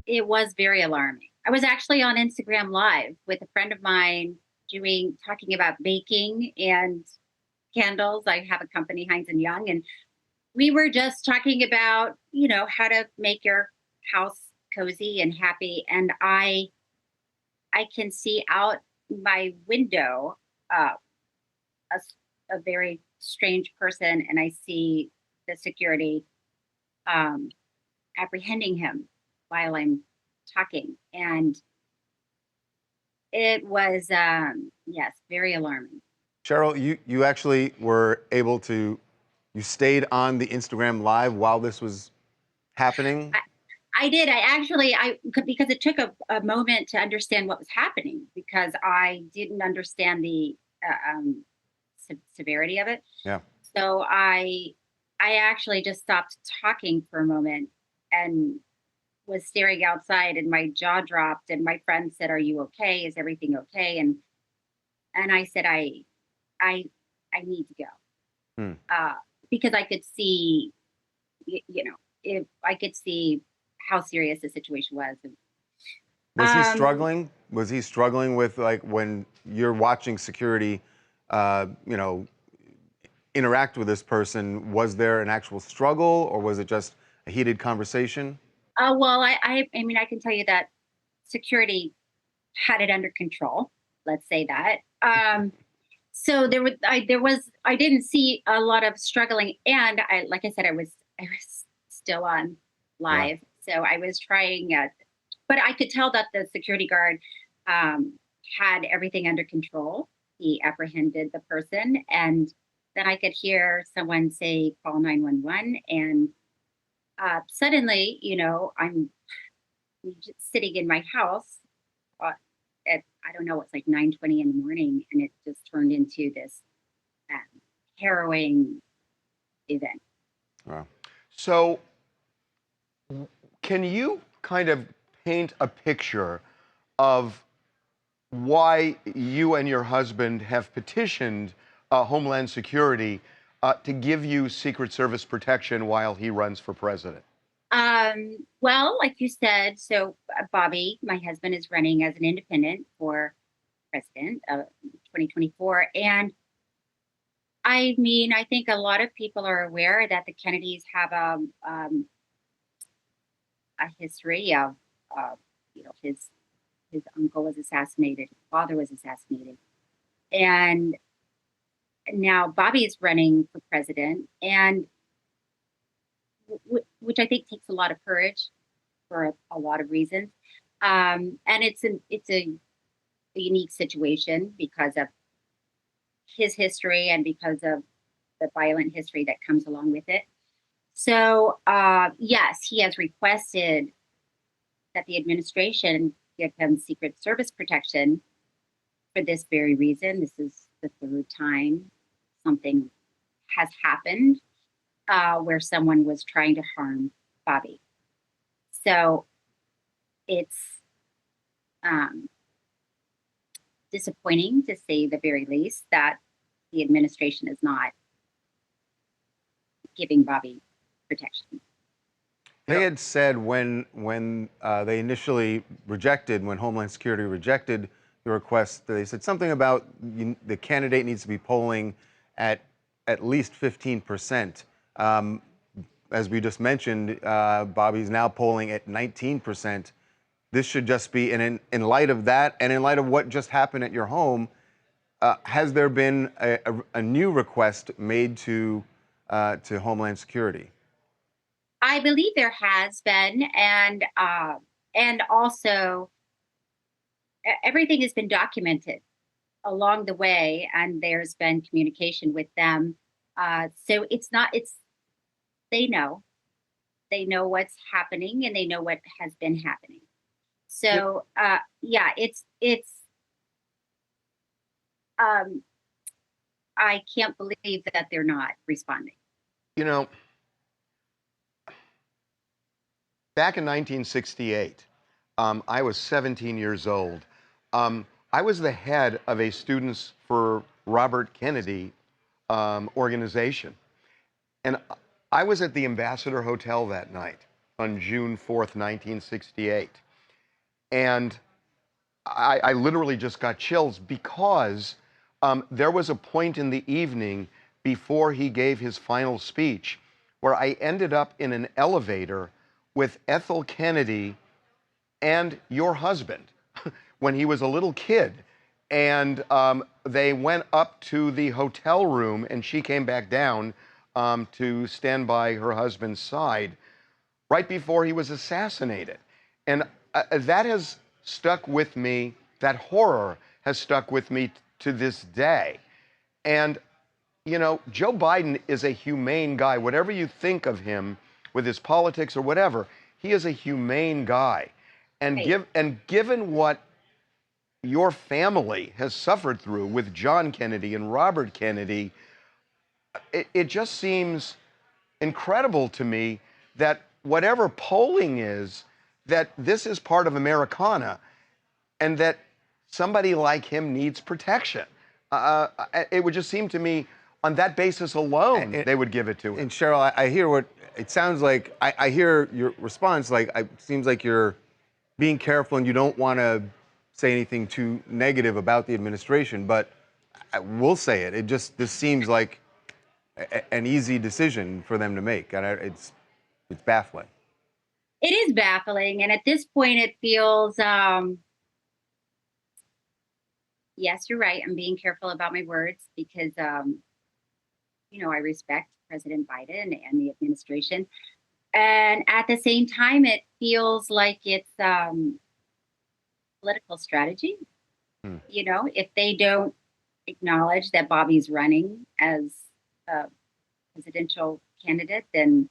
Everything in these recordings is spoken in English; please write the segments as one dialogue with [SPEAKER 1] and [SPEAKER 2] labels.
[SPEAKER 1] It was very alarming. I was actually on Instagram Live with a friend of mine talking about baking and candles. I have a company, Hines and Young, and we were just talking about, how to make your house cozy and happy. And I can see out my window uh, a very strange person, and I see the security um, apprehending him while I'm talking. And it was, yes, very alarming.
[SPEAKER 2] Cheryl, you actually were able to, you stayed on the Instagram Live while this was happening?
[SPEAKER 1] I, I did. Because it took a moment to understand what was happening because I didn't understand the severity of it.
[SPEAKER 2] Yeah.
[SPEAKER 1] So I actually just stopped talking for a moment and was staring outside, and my jaw dropped, and my friend said, "Are you okay? Is everything okay?" And I said, I I need to go."
[SPEAKER 2] Hmm.
[SPEAKER 1] Because I could see, if I could see how serious the situation was.
[SPEAKER 2] Was he
[SPEAKER 1] Um,
[SPEAKER 2] struggling? Was he struggling with, like, when you're watching security, uh, you know, interact with this person? Was there an actual struggle, or was it just a heated conversation?
[SPEAKER 1] well, I mean, I can tell you that security had it under control. Let's say that. So I didn't see a lot of struggling, and like I said, I was still on
[SPEAKER 2] Yeah.
[SPEAKER 1] live, so I was trying, but I could tell that the security guard um, had everything under control. He apprehended the person, and then I could hear someone say, "Call 911," and suddenly, I'm just sitting in my house uh, at, I don't know, it's like 9:20 in the morning, and it just turned into this um, harrowing event.
[SPEAKER 3] Wow. So, can you kind of paint a picture of why you and your husband have petitioned Homeland Security to give you Secret Service protection while he runs for president?
[SPEAKER 1] Well, like you said, so Bobby, my husband, is running as an independent for president of 2024. And I mean, I think a lot of people are aware that the Kennedys have a history of, uh, his uncle was assassinated, his father was assassinated, and now Bobby is running for president, and which I think takes a lot of courage for a lot of reasons. And it's a unique situation because of his history and because of the violent history that comes along with it. So, yes, he has requested that the administration give him Secret Service protection for this very reason. This is the third time something has happened where someone was trying to harm Bobby. So it's um, disappointing, to say the very least, that the administration is not giving Bobby protection.
[SPEAKER 2] They had said when they initially rejected, when Homeland Security rejected the request, they said something about the candidate needs to be polling at least 15%. As we just mentioned, Bobby's now polling at 19%. This should just be, in light of that, and in light of what just happened at your home, has there been a new request made to Homeland Security?
[SPEAKER 1] I believe there has been, and also everything has been documented along the way, and there's been communication with them. So it's not it's they know what's happening, and they know what has been happening.
[SPEAKER 3] You,
[SPEAKER 1] So yeah, it's um, I can't believe that they're not responding.
[SPEAKER 3] you know, back in 1968, I was 17 years old. I was the head of a Students for Robert Kennedy organization. And I was at the Ambassador Hotel that night. on June 4th, 1968. And I literally just got chills because there was a point in the evening before he gave his final speech where I ended up in an elevator with Ethel Kennedy and your husband when he was a little kid. And they went up to the hotel room and she came back down to stand by her husband's side right before he was assassinated. And that has stuck with me, that horror has stuck with me to this day. And, you know, Joe Biden is a humane guy. Whatever you think of him with his politics or whatever, he is a humane guy. And,
[SPEAKER 1] Right.
[SPEAKER 3] given what your family has suffered through with John Kennedy and Robert Kennedy, it just seems incredible to me that whatever polling is, that this is part of Americana and that somebody like him needs protection. It would just seem to me on that basis alone, they would give it to him.
[SPEAKER 2] And Cheryl, I hear what it sounds like. I hear your response. Like, it seems like you're being careful and you don't want to say anything too negative about the administration. But I will say it. This seems like an easy decision for them to make, and it's baffling.
[SPEAKER 1] It is baffling, and at this point, it feels. Yes, you're right. I'm being careful about my words because, I respect President Biden and the administration. And at the same time, it feels like it's political strategy.
[SPEAKER 2] Hmm.
[SPEAKER 1] If they don't acknowledge that Bobby's running as a presidential candidate, then,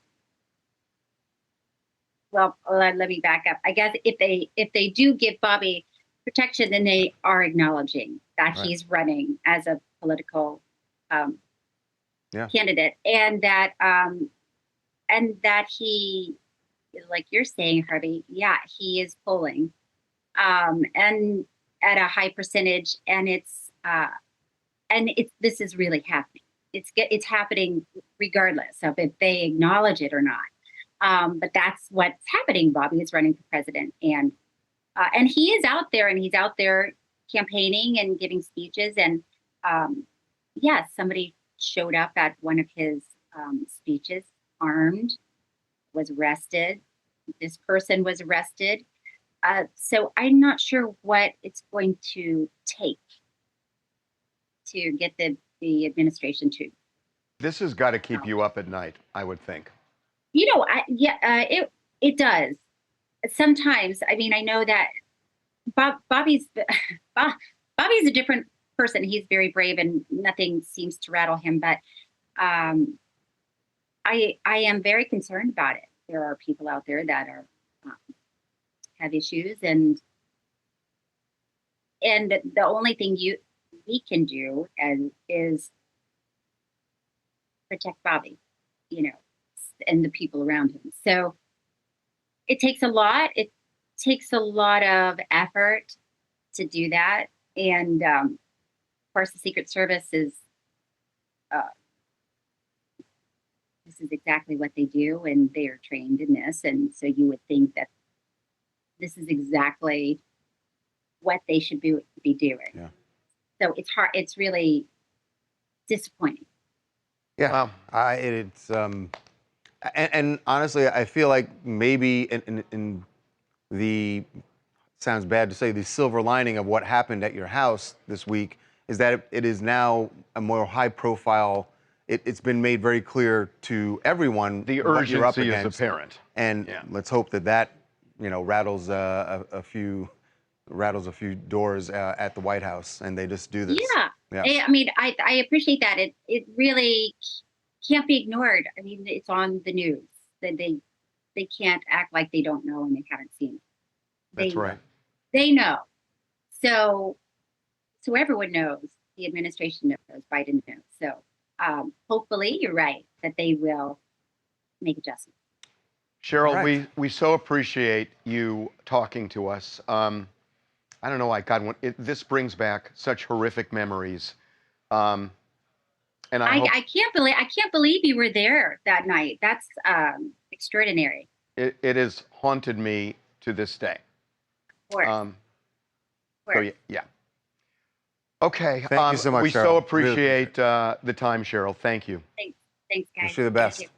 [SPEAKER 1] well, let me back up. I guess if they do give Bobby protection, then they are acknowledging that
[SPEAKER 2] Right.
[SPEAKER 1] he's running as a political
[SPEAKER 2] Yeah.
[SPEAKER 1] candidate, and that he, like you're saying, Harvey, yeah, he is polling, and at a high percentage, and this is really happening. It's happening regardless of if they acknowledge it or not. But that's what's happening. Bobby is running for president, and he is out there, and he's out there campaigning and giving speeches. And yes, somebody showed up at one of his speeches armed, was arrested. This person was arrested. So I'm not sure what it's going to take to get the administration to.
[SPEAKER 3] This has got to keep you up at night, I would think.
[SPEAKER 1] It does. Sometimes, I mean, I know that Bobby's a different person. He's very brave, and nothing seems to rattle him. But I am very concerned about it. There are people out there that are have issues, and the only thing we can do is protect Bobby, and the people around him. So it takes a lot. It takes a lot of effort to do that, and of course, the Secret Service is. This is exactly what they do, and they are trained in this. And so you would think that this is exactly what they should be doing.
[SPEAKER 2] Yeah.
[SPEAKER 1] So it's hard. It's really disappointing.
[SPEAKER 2] Yeah.
[SPEAKER 3] Wow.
[SPEAKER 2] It's and honestly, I feel like maybe in the, sounds bad to say, the silver lining of what happened at your house this week is that it is now a more high profile. It's been made very clear to everyone
[SPEAKER 3] The
[SPEAKER 2] what you're up
[SPEAKER 3] urgency is
[SPEAKER 2] against.
[SPEAKER 3] apparent.
[SPEAKER 2] And
[SPEAKER 3] Yeah.
[SPEAKER 2] let's hope that rattles a few doors at the White House, and they just do this.
[SPEAKER 1] Yeah. I mean, I appreciate that. It really can't be ignored. I mean, it's on the news. That they can't act like they don't know and they haven't seen it.
[SPEAKER 3] That's right.
[SPEAKER 1] They know. So everyone knows. The administration knows. Biden knows. So hopefully, you're right that they will make adjustments.
[SPEAKER 3] Cheryl,
[SPEAKER 2] Right.
[SPEAKER 3] we so appreciate you talking to us. I don't know why, God, this brings back such horrific memories. And I hope,
[SPEAKER 1] I can't believe you were there that night. That's extraordinary.
[SPEAKER 3] it has haunted me to this day.
[SPEAKER 1] Of course.
[SPEAKER 3] So
[SPEAKER 1] Of course.
[SPEAKER 3] yeah. Okay.
[SPEAKER 2] Thank you so much,
[SPEAKER 3] we
[SPEAKER 2] Cheryl.
[SPEAKER 3] so
[SPEAKER 2] Really appreciate
[SPEAKER 3] appreciate the time, Cheryl. Thank you.
[SPEAKER 1] Thanks, guys.
[SPEAKER 2] Wish you the
[SPEAKER 1] Thank
[SPEAKER 2] best.
[SPEAKER 1] you.